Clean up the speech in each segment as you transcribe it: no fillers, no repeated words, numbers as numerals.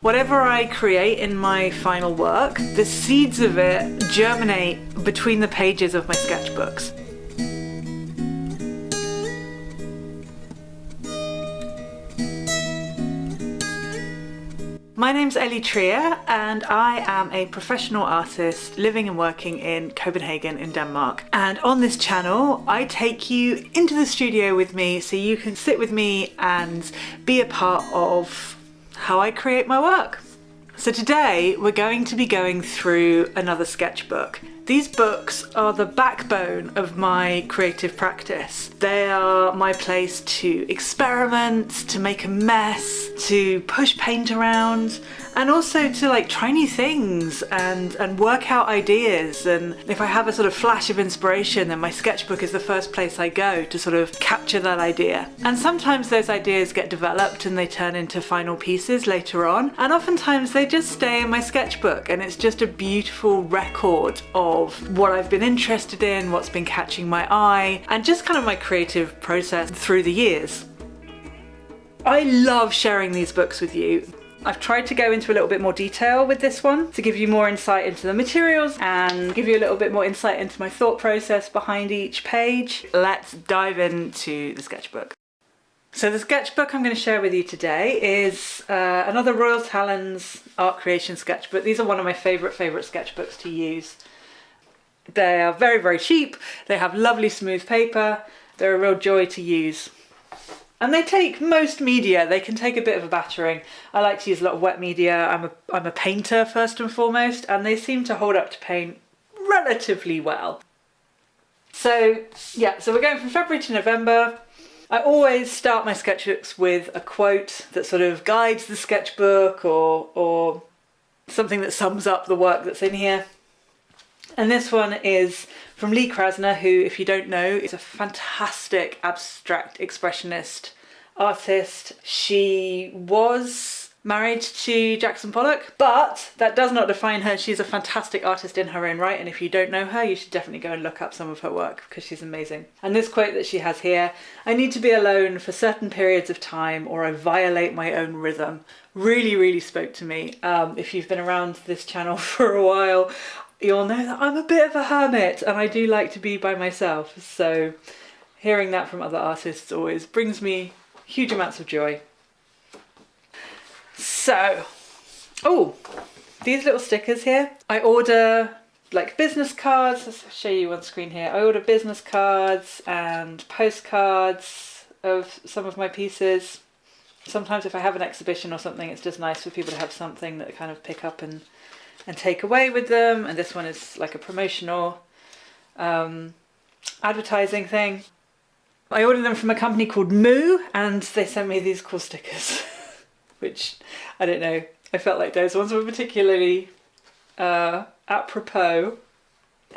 Whatever I create in my final work, the seeds of it germinate between the pages of my sketchbooks. My name's Ellie Trier and I am a professional artist living and working in Copenhagen in Denmark. And on this channel, I take you into the studio with me so you can sit with me and be a part of how I create my work. So today we're going to be going through another sketchbook. These books are the backbone of my creative practice. They are my place to experiment, to make a mess, to push paint around, and also to try new things and work out ideas. And if I have a sort of flash of inspiration, then my sketchbook is the first place I go to sort of capture that idea. And sometimes those ideas get developed and they turn into final pieces later on. And oftentimes they just stay in my sketchbook and it's just a beautiful record of what I've been interested in, what's been catching my eye, and just kind of my creative process through the years. I love sharing these books with you. I've tried to go into a little bit more detail with this one to give you more insight into the materials and give you a little bit more insight into my thought process behind each page. Let's dive into the sketchbook. So the sketchbook I'm going to share with you today is another Royal Talens art creation sketchbook. These are one of my favourite sketchbooks to use. They are very, very cheap. They have lovely smooth paper. They're a real joy to use. And they take most media. They can take a bit of a battering. I like to use a lot of wet media. I'm a painter first and foremost, and they seem to hold up to paint relatively well. So yeah, so we're going from February to November. I always start my sketchbooks with a quote that sort of guides the sketchbook or something that sums up the work that's in here. And this one is from Lee Krasner, who, if you don't know, is a fantastic abstract expressionist artist. She was married to Jackson Pollock, but that does not define her. She's a fantastic artist in her own right, and if you don't know her, you should definitely go and look up some of her work because she's amazing. And this quote that she has here, "I need to be alone for certain periods of time or I violate my own rhythm," really, really spoke to me. If you've been around this channel for a while, you'll know that I'm a bit of a hermit and I do like to be by myself. So hearing that from other artists always brings me huge amounts of joy. So, these little stickers here. I order business cards. Let's show you on screen here. I order business cards and postcards of some of my pieces. Sometimes if I have an exhibition or something, it's just nice for people to have something that they kind of pick up and take away with them. And this one is like a promotional advertising thing. I ordered them from a company called Moo and they sent me these cool stickers, which I don't know, I felt like those ones were particularly apropos.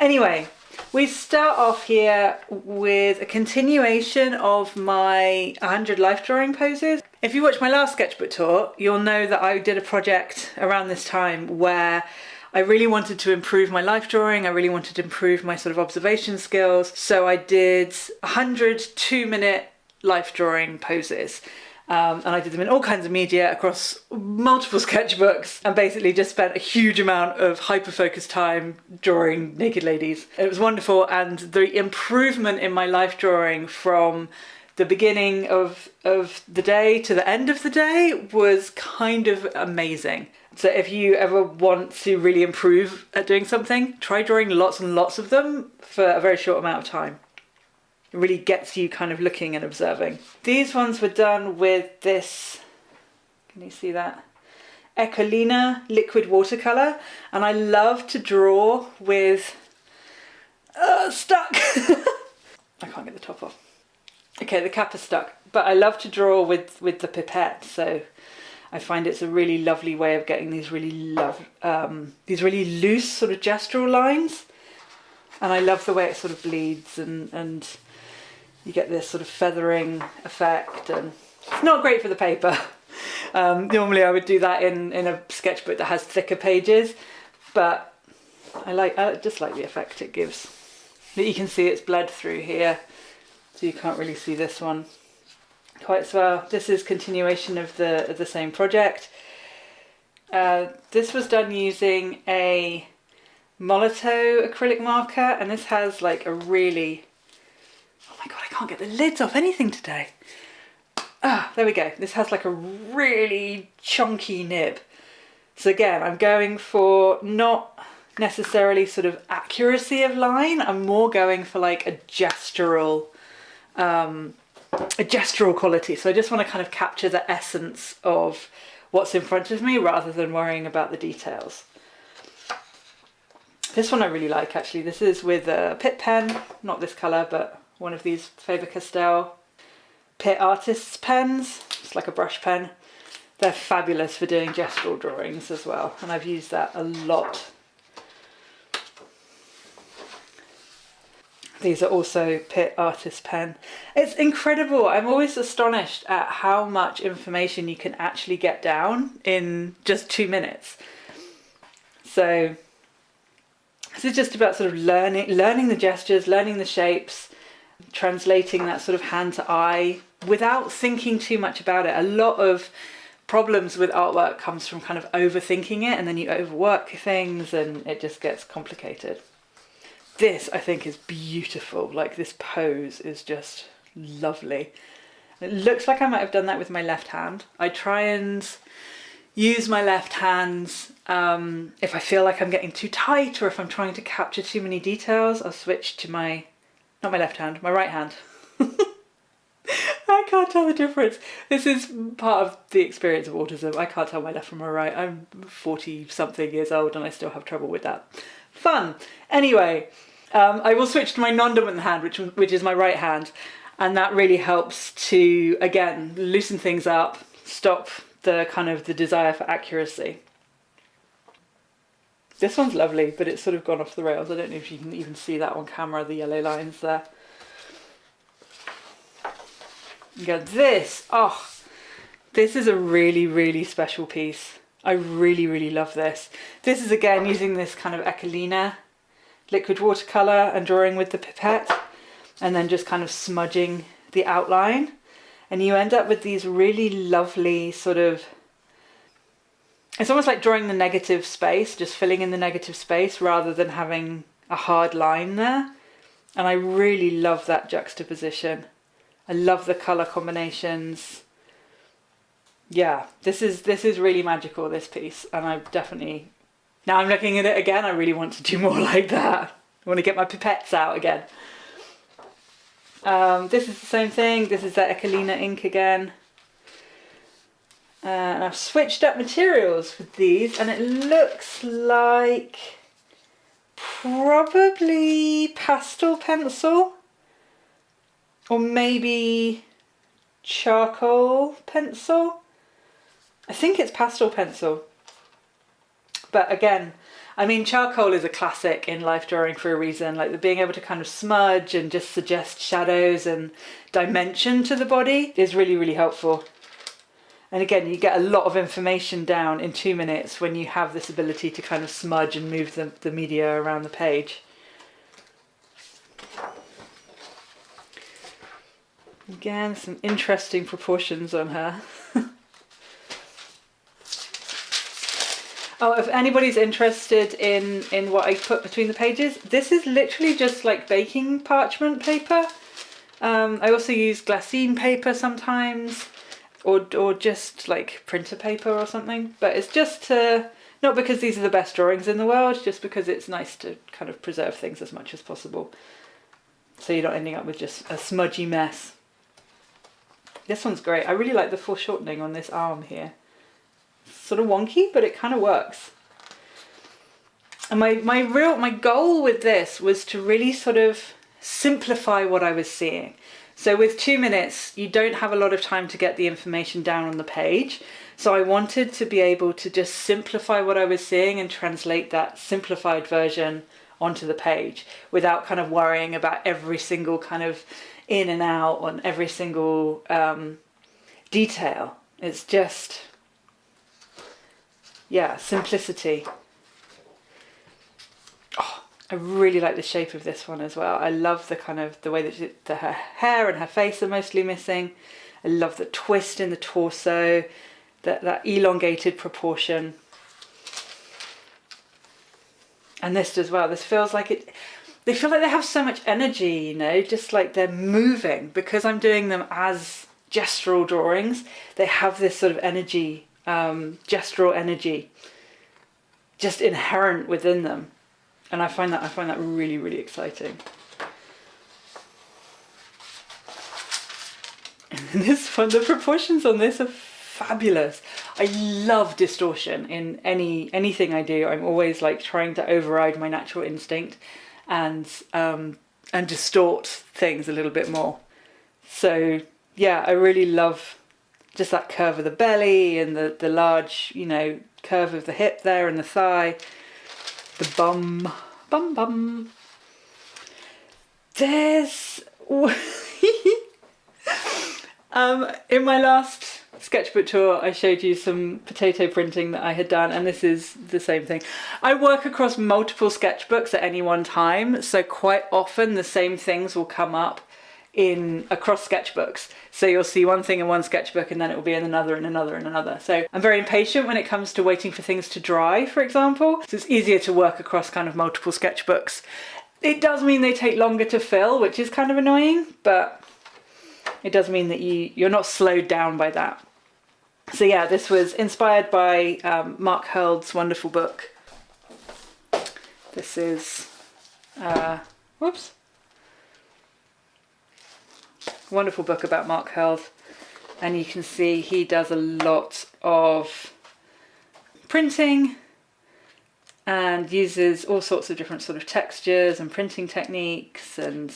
Anyway, we start off here with a continuation of my 100 life drawing poses. If you watched my last sketchbook tour, you'll know that I did a project around this time where I really wanted to improve my life drawing. I really wanted to improve my sort of observation skills. So I did 100 2-minute life drawing poses. And I did them in all kinds of media across multiple sketchbooks and basically just spent a huge amount of hyper-focused time drawing naked ladies. It was wonderful, and the improvement in my life drawing from the beginning of the day to the end of the day was kind of amazing. So if you ever want to really improve at doing something, try drawing lots and lots of them for a very short amount of time. It really gets you kind of looking and observing. These ones were done with this, can you see that? Ecolina liquid watercolour. And I love to draw with, stuck. I can't get the top off. Okay, the cap is stuck, but I love to draw with the pipette. So I find it's a really lovely way of getting these really loose sort of gestural lines. And I love the way it sort of bleeds and you get this sort of feathering effect, and it's not great for the paper. Normally I would do that in a sketchbook that has thicker pages, but I just like the effect it gives. But you can see it's bled through here, so you can't really see this one quite so well. This is continuation of the same project. This was done using a Molotow acrylic marker, and this has like a really, oh my god, I can't get the lids off anything today. Ah, there we go. This has like a really chunky nib. So again, I'm going for not necessarily sort of accuracy of line. I'm more going for like a gestural quality. So I just want to kind of capture the essence of what's in front of me rather than worrying about the details. This one I really like actually. This is with a Pitt pen, not this colour, but one of these Faber-Castell Pitt Artists pens. It's like a brush pen. They're fabulous for doing gestural drawings as well, and I've used that a lot. These are also Pitt Artist pen. It's incredible. I'm always astonished at how much information you can actually get down in just 2 minutes. So this is just about sort of learning the gestures, learning the shapes, translating that sort of hand to eye without thinking too much about it. A lot of problems with artwork comes from kind of overthinking it, and then you overwork things and it just gets complicated. This I think is beautiful. Like, this pose is just lovely. It looks like I might have done that with my left hand. I try and use my left hand if I feel like I'm getting too tight or if I'm trying to capture too many details. I'll switch to my right hand. I can't tell the difference. This is part of the experience of autism. I can't tell my left from my right. I'm 40 something years old and I still have trouble with that. Fun. Anyway, I will switch to my non-dominant hand, which is my right hand, and that really helps to, again, loosen things up, stop the kind of the desire for accuracy. This one's lovely, but it's sort of gone off the rails. I don't know if you can even see that on camera, the yellow lines there. You go, this is a really, really special piece. I really, really love this. This is again using this kind of Echolina liquid watercolour and drawing with the pipette, and then just kind of smudging the outline. And you end up with these really lovely sort of, it's almost like drawing the negative space, just filling in the negative space rather than having a hard line there. And I really love that juxtaposition. I love the colour combinations. Yeah, this is really magical, this piece, and I definitely, now I'm looking at it again, I really want to do more like that. I want to get my pipettes out again. This is the same thing. This is that Echolina ink again. And I've switched up materials with these, and it looks like probably pastel pencil, or maybe charcoal pencil. I think it's pastel pencil. But again, I mean, charcoal is a classic in life drawing for a reason. Like, the being able to kind of smudge and just suggest shadows and dimension to the body is really, really helpful. And again, you get a lot of information down in 2 minutes when you have this ability to kind of smudge and move the media around the page. Again, some interesting proportions on her. Oh, if anybody's interested in what I put between the pages, this is literally just like baking parchment paper. I also use glassine paper sometimes, or just like printer paper or something. But it's just to, not because these are the best drawings in the world, just because it's nice to kind of preserve things as much as possible, so you're not ending up with just a smudgy mess. This one's great. I really like the foreshortening on this arm here. Sort of wonky, but it kind of works. And my goal with this was to really sort of simplify what I was seeing. So with 2 minutes, you don't have a lot of time to get the information down on the page. So I wanted to be able to just simplify what I was seeing and translate that simplified version onto the page without kind of worrying about every single kind of in and out on every single detail. It's just, yeah, simplicity. Oh, I really like the shape of this one as well. I love the kind of the way that her hair and her face are mostly missing. I love the twist in the torso, that elongated proportion. And this as well, this feels like it, they feel like they have so much energy, you know, just like they're moving. Because I'm doing them as gestural drawings, they have this sort of energy, gestural energy, just inherent within them. And I find that really, really exciting. And this one, the proportions on this are fabulous. I love distortion in anything I do. I'm always like trying to override my natural instinct and distort things a little bit more. So yeah, I really love just that curve of the belly and the large, you know, curve of the hip there and the thigh, the bum. There's in my last sketchbook tour, I showed you some potato printing that I had done, and this is the same thing. I work across multiple sketchbooks at any one time, so quite often the same things will come up across sketchbooks. So you'll see one thing in one sketchbook and then it will be in another and another and another. So I'm very impatient when it comes to waiting for things to dry, for example. So it's easier to work across kind of multiple sketchbooks. It does mean they take longer to fill, which is kind of annoying, but it does mean that you're not slowed down by that. So yeah, this was inspired by Mark Hurld's wonderful book. This is, wonderful book about Mark Hurld. And you can see he does a lot of printing and uses all sorts of different sort of textures and printing techniques and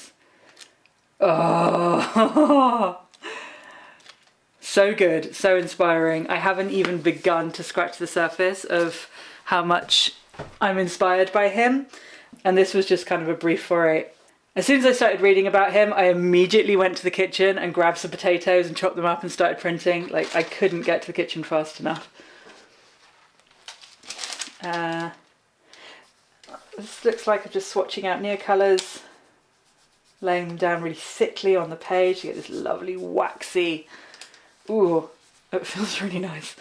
so good, so inspiring. I haven't even begun to scratch the surface of how much I'm inspired by him, and this was just kind of a brief foray. As soon as I started reading about him, I immediately went to the kitchen and grabbed some potatoes and chopped them up and started printing. Like, I couldn't get to the kitchen fast enough. This looks like I'm just swatching out Neocolours, laying them down really thickly on the page to get this lovely waxy, ooh, it feels really nice.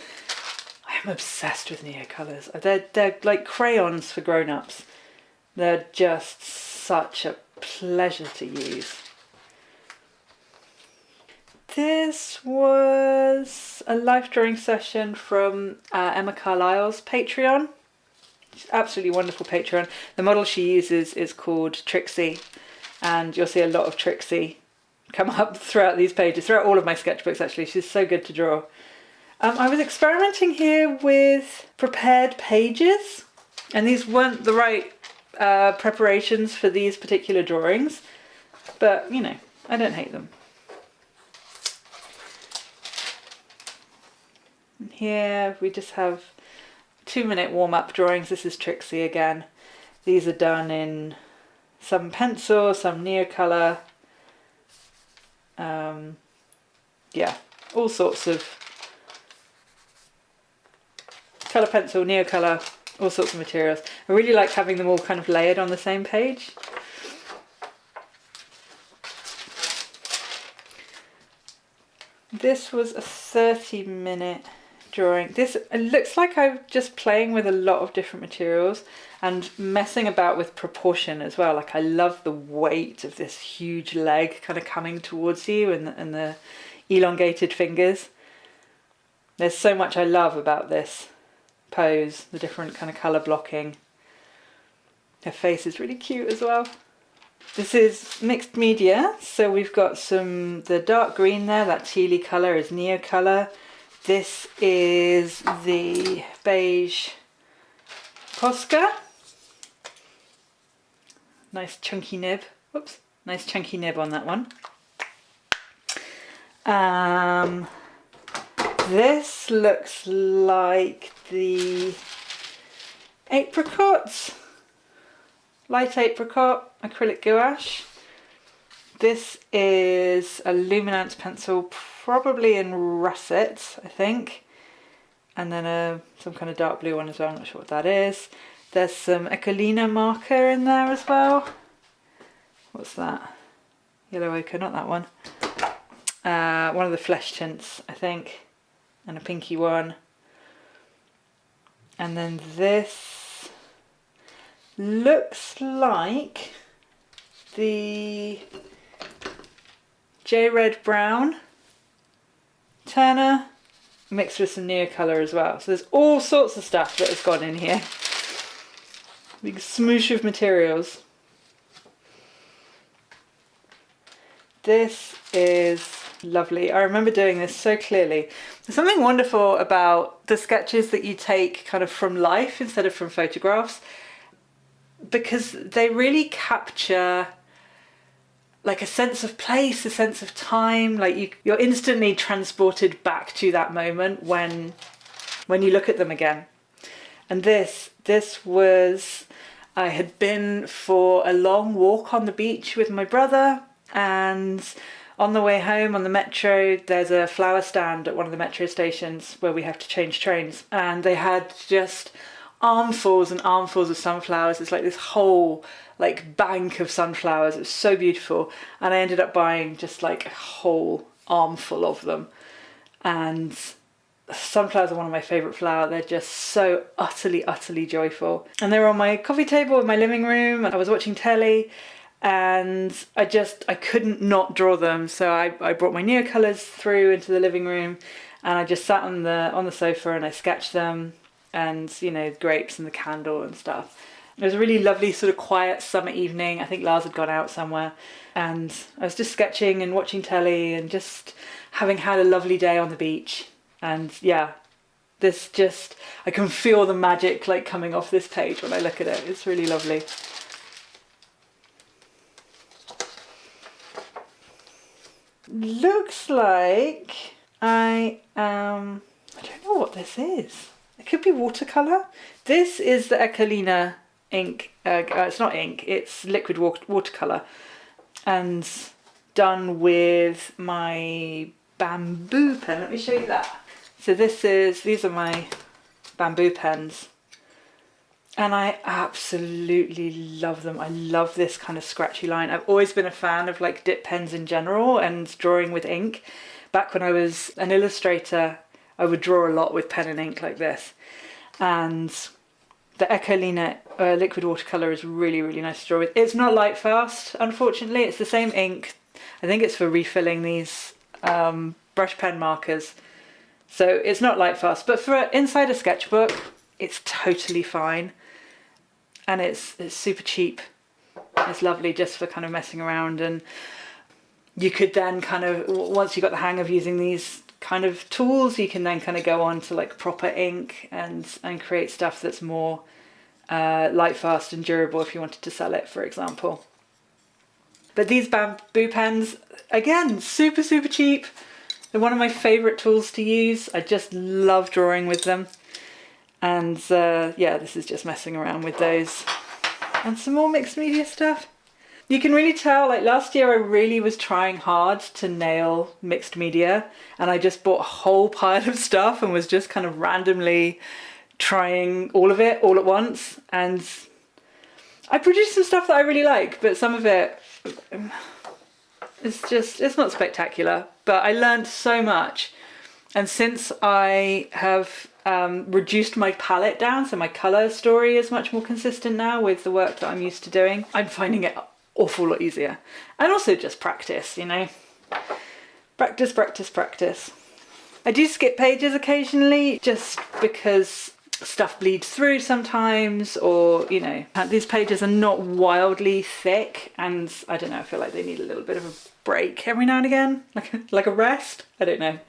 I'm obsessed with Neocolours. They're like crayons for grown-ups. They're just such a pleasure to use. This was a live drawing session from Emma Carlisle's Patreon. She's absolutely wonderful Patreon. The model she uses is called Trixie, and you'll see a lot of Trixie come up throughout these pages, throughout all of my sketchbooks actually. She's so good to draw. I was experimenting here with prepared pages, and these weren't the right preparations for these particular drawings, but you know, I don't hate them. And here we just have 2-minute warm-up drawings. This is Trixie again. These are done in some pencil, some Neocolor, yeah, all sorts of colour pencil, Neocolor, all sorts of materials. I really like having them all kind of layered on the same page. This was a 30-minute drawing. This, it looks like I'm just playing with a lot of different materials and messing about with proportion as well. Like, I love the weight of this huge leg kind of coming towards you and the elongated fingers. There's so much I love about this pose, the different kind of colour blocking. Her face is really cute as well. This is mixed media, so we've got the dark green there, that tealy colour is Neocolor. This is the beige Posca. Nice chunky nib. Whoops, nice chunky nib on that one. This looks like the apricots, light apricot acrylic gouache. This is a luminance pencil, probably in russet, I think, and then some kind of dark blue one as well. I'm not sure what that is. There's some Ecolina marker in there as well. What's that? Yellow ochre, not that one. One of the flesh tints, I think, and a pinky one. And then this looks like the J Red Brown Turner mixed with some Neocolour as well. So there's all sorts of stuff that has gone in here. Big smoosh of materials. This is lovely. I remember doing this so clearly. There's something wonderful about the sketches that you take kind of from life instead of from photographs, because they really capture like a sense of place, a sense of time. Like you're instantly transported back to that moment when you look at them again. And this was, I had been for a long walk on the beach with my brother, and on the way home on the metro, there's a flower stand at one of the metro stations where we have to change trains, and they had just armfuls and armfuls of sunflowers. It's like this whole like bank of sunflowers. It was so beautiful, and I ended up buying just like a whole armful of them. And sunflowers are one of my favourite flowers. They're just so utterly joyful. And they were on my coffee table in my living room, and I was watching telly, and I couldn't not draw them. So I brought my Neocolours through into the living room, and I just sat on the sofa and I sketched them, and you know, grapes and the candle and stuff. It was a really lovely sort of quiet summer evening. I think Lars had gone out somewhere, and I was just sketching and watching telly and just having had a lovely day on the beach. And yeah, this just, I can feel the magic like coming off this page when I look at it. It's really lovely. Looks like I don't know what this is. It could be watercolour. This is the Echolina ink. It's not ink, it's liquid watercolour. And done with my bamboo pen. Let me show you that. So these are my bamboo pens. And I absolutely love them. I love this kind of scratchy line. I've always been a fan of like dip pens in general and drawing with ink. Back when I was an illustrator, I would draw a lot with pen and ink like this. And the Echolina liquid watercolour is really nice to draw with. It's not light fast, unfortunately. It's the same ink. I think it's for refilling these brush pen markers. So it's not light fast, but for inside a sketchbook, it's totally fine. And it's super cheap. It's lovely just for kind of messing around, and you could then kind of, once you got the hang of using these kind of tools, you can then kind of go on to like proper ink and create stuff that's more light fast and durable if you wanted to sell it, for example. But these bamboo pens, again, super cheap. They're one of my favourite tools to use. I just love drawing with them. And yeah, this is just messing around with those. And some more mixed media stuff. You can really tell, like last year I really was trying hard to nail mixed media, and I just bought a whole pile of stuff and was just kind of randomly trying all of it all at once. And I produced some stuff that I really like, but some of it, it's not spectacular. But I learned so much. And since I have reduced my palette down, so my colour story is much more consistent now with the work that I'm used to doing, I'm finding it awful lot easier. And also just practice, you know. Practice. I do skip pages occasionally just because stuff bleeds through sometimes, or, you know, these pages are not wildly thick, and I don't know, I feel like they need a little bit of a break every now and again, like a rest. I don't know.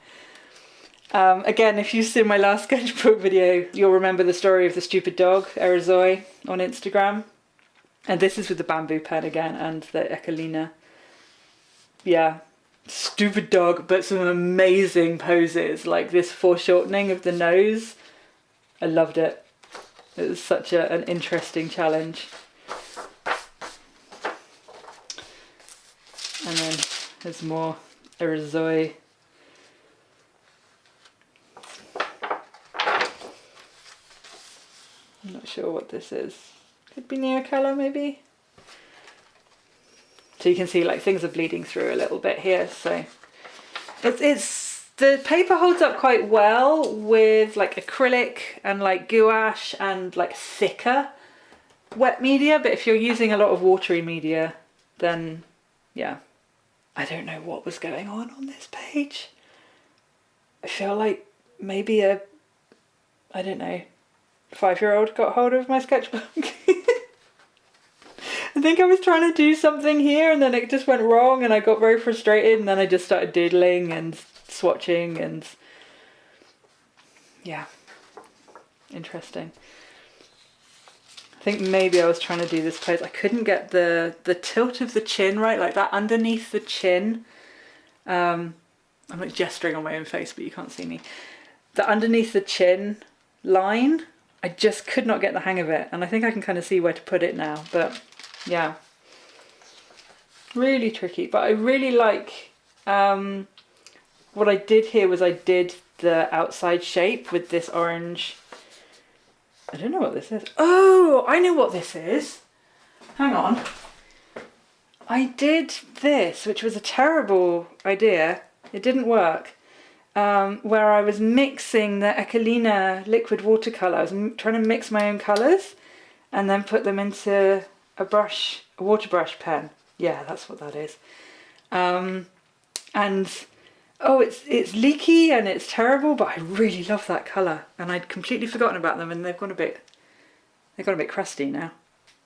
Again, if you've seen my last sketchbook video, you'll remember the story of the stupid dog, Erizoi, on Instagram. And this is with the bamboo pen again and the Echolina. Yeah, stupid dog, but some amazing poses, like this foreshortening of the nose. I loved it. It was such an interesting challenge. And then there's more Erizoi. I'm not sure what this is. Could be Neocolour maybe. So you can see like things are bleeding through a little bit here. So it's the paper holds up quite well with like acrylic and like gouache and like thicker wet media, but if you're using a lot of watery media, then yeah. I don't know what was going on this page. I feel like maybe I don't know, 5-year-old got hold of my sketchbook. I think I was trying to do something here and then it just went wrong and I got very frustrated and then I just started doodling and swatching and yeah, interesting. I think maybe I was trying to do this pose. I couldn't get the tilt of the chin right, like that underneath the chin. I'm like gesturing on my own face, but you can't see me. The underneath the chin line, I just could not get the hang of it. And I think I can kind of see where to put it now, but yeah. Really tricky, but I really like, what I did here was I did the outside shape with this orange. I don't know what this is. Oh, I know what this is. Hang on. I did this, which was a terrible idea. It didn't work. Where I was mixing the Echelina liquid watercolour. I was trying to mix my own colours and then put them into a water brush pen. Yeah, that's what that is. And oh, it's leaky and it's terrible, but I really love that colour. And I'd completely forgotten about them and they've gone a bit crusty now.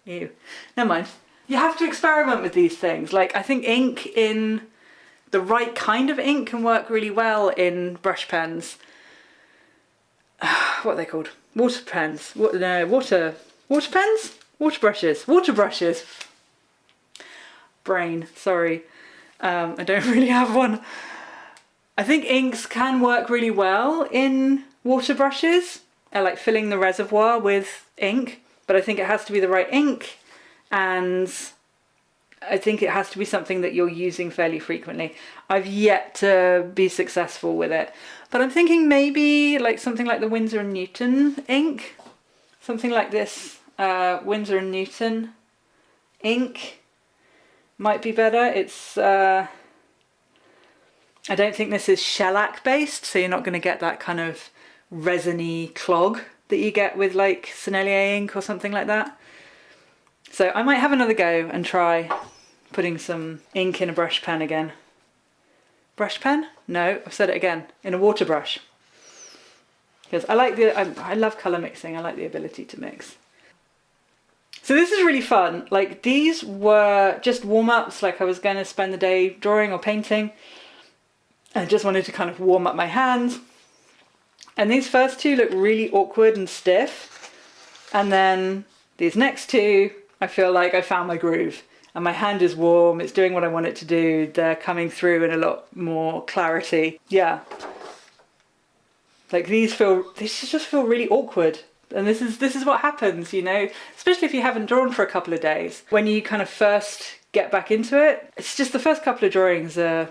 Ew. Never mind. You have to experiment with these things. Like, I think ink the right kind of ink can work really well in brush pens. What are they called? Water pens. Water pens? Water brushes. Brain, sorry. I don't really have one. I think inks can work really well in water brushes, like filling the reservoir with ink, but I think it has to be the right ink and I think it has to be something that you're using fairly frequently. I've yet to be successful with it, but I'm thinking maybe like something like the Winsor & Newton ink, something like this Winsor & Newton ink might be better. It's I don't think this is shellac based, so you're not going to get that kind of resiny clog that you get with like Sennelier ink or something like that. So I might have another go and try putting some ink in a brush pen again. Brush pen? No, I've said it again. In a water brush. Because I love colour mixing. I like the ability to mix. So this is really fun. Like, these were just warm-ups. Like, I was going to spend the day drawing or painting. I just wanted to kind of warm up my hands. And these first two look really awkward and stiff. And then these next two, I feel like I found my groove. And my hand is warm, it's doing what I want it to do. They're coming through in a lot more clarity. Yeah. Like these just feel really awkward. And this is what happens, you know, especially if you haven't drawn for a couple of days. When you kind of first get back into it, it's just the first couple of drawings are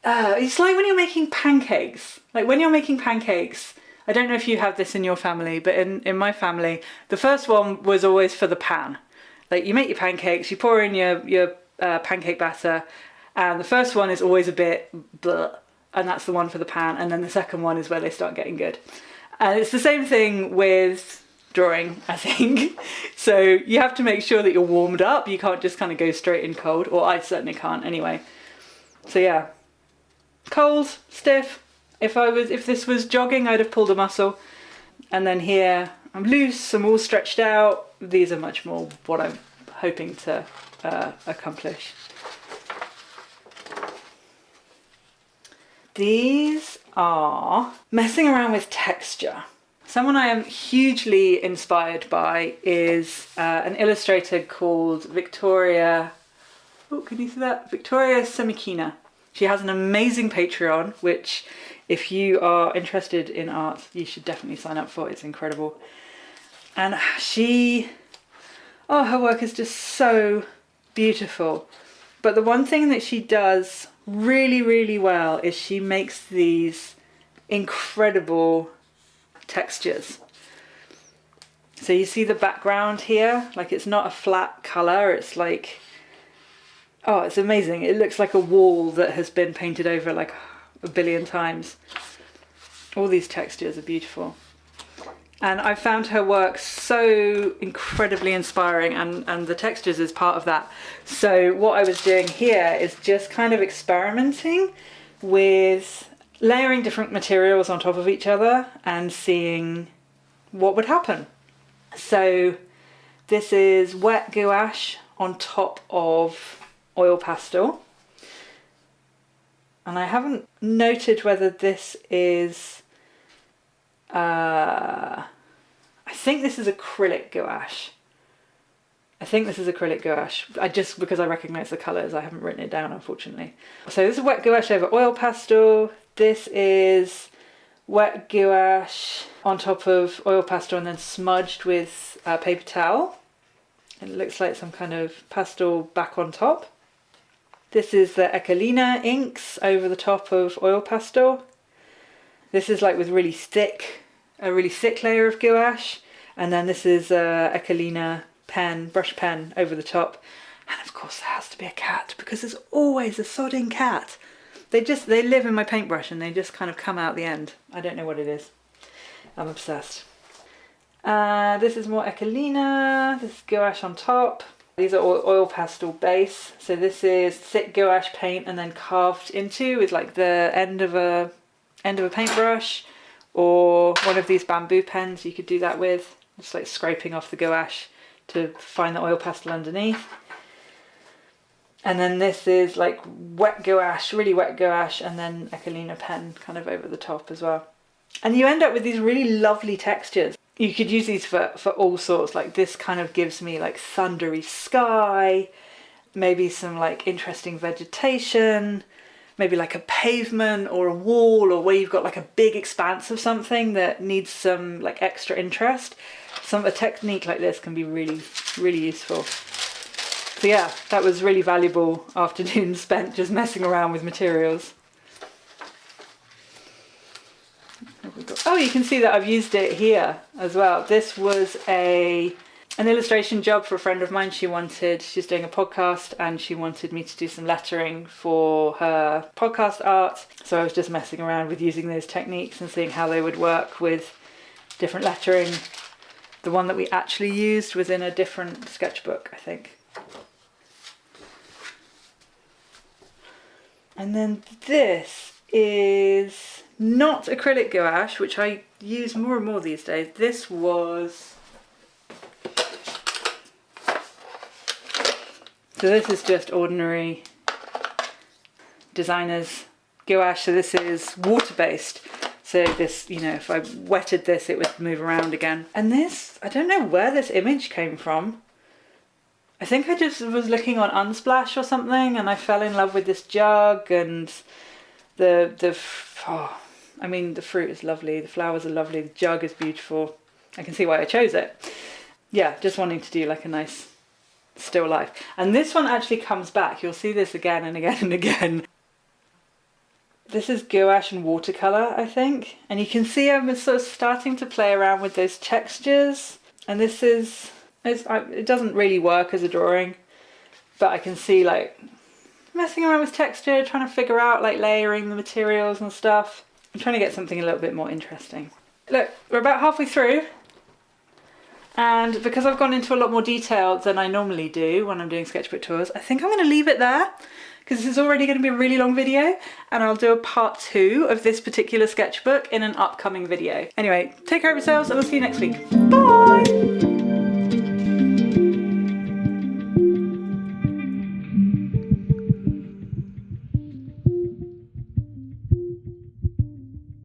it's like when you're making pancakes. Like when you're making pancakes, I don't know if you have this in your family, but in my family, the first one was always for the pan. Like you make your pancakes, you pour in your pancake batter, and the first one is always a bit bleh, and that's the one for the pan, and then the second one is where they start getting good. And it's the same thing with drawing, I think. So you have to make sure that you're warmed up. You can't just kind of go straight in cold, or I certainly can't anyway. So yeah. Cold, stiff. If this was jogging, I'd have pulled a muscle. And then here, I'm loose, I'm all stretched out. These are much more what I'm hoping to accomplish. These are messing around with texture. Someone I am hugely inspired by is an illustrator called Victoria. Oh, can you see that? Victoria Semikina. She has an amazing Patreon, which if you are interested in art, you should definitely sign up for. It's incredible. And her work is just so beautiful. But the one thing that she does really, really well is she makes these incredible textures. So you see the background here? Like it's not a flat colour, it's like, oh, it's amazing. It looks like a wall that has been painted over like a billion times. All these textures are beautiful. And I found her work so incredibly inspiring, and the textures is part of that. So what I was doing here is just kind of experimenting with layering different materials on top of each other and seeing what would happen. So this is wet gouache on top of oil pastel. And I haven't noted whether this is I think this is acrylic gouache. Because I recognise the colours, I haven't written it down, unfortunately. So this is wet gouache over oil pastel. This is wet gouache on top of oil pastel and then smudged with paper towel. It looks like some kind of pastel back on top. This is the Echelina inks over the top of oil pastel. This is like with a really thick layer of gouache. And then this is Echelina pen, brush pen over the top. And of course there has to be a cat, because there's always a sodding cat. They live in my paintbrush and they just kind of come out the end. I don't know what it is. I'm obsessed. This is more Echelina, this is gouache on top. These are all oil pastel base. So this is thick gouache paint and then carved into with like the end of a paintbrush, or one of these bamboo pens you could do that with. Just like scraping off the gouache to find the oil pastel underneath. And then this is like wet gouache, really wet gouache, and then Echelina pen kind of over the top as well. And you end up with these really lovely textures. You could use these for all sorts. Like this kind of gives me like thundery sky, maybe some like interesting vegetation, maybe like a pavement or a wall, or where you've got like a big expanse of something that needs some like extra interest. A technique like this can be really, really useful. So yeah, that was really valuable afternoon spent just messing around with materials. Oh, you can see that I've used it here as well. This was an illustration job for a friend of mine. She's doing a podcast and she wanted me to do some lettering for her podcast art. So I was just messing around with using those techniques and seeing how they would work with different lettering. The one that we actually used was in a different sketchbook, I think. And then this is not acrylic gouache, which I use more and more these days. This was... So this is just ordinary designer's gouache. So this is water-based. So this, you know, if I wetted this, it would move around again. And this, I don't know where this image came from. I think I just was looking on Unsplash or something and I fell in love with this jug, and the fruit is lovely, the flowers are lovely, the jug is beautiful. I can see why I chose it. Yeah, just wanting to do like a nice still life. And this one actually comes back. You'll see this again and again and again. This is gouache and watercolour, I think. And you can see I'm sort of starting to play around with those textures. And this is, it doesn't really work as a drawing, but I can see like messing around with texture, trying to figure out like layering the materials and stuff. I'm trying to get something a little bit more interesting. Look, we're about halfway through. And because I've gone into a lot more detail than I normally do when I'm doing sketchbook tours, I think I'm going to leave it there, because this is already going to be a really long video, and I'll do a part 2 of this particular sketchbook in an upcoming video. Anyway, take care of yourselves and I'll see you next week. Bye!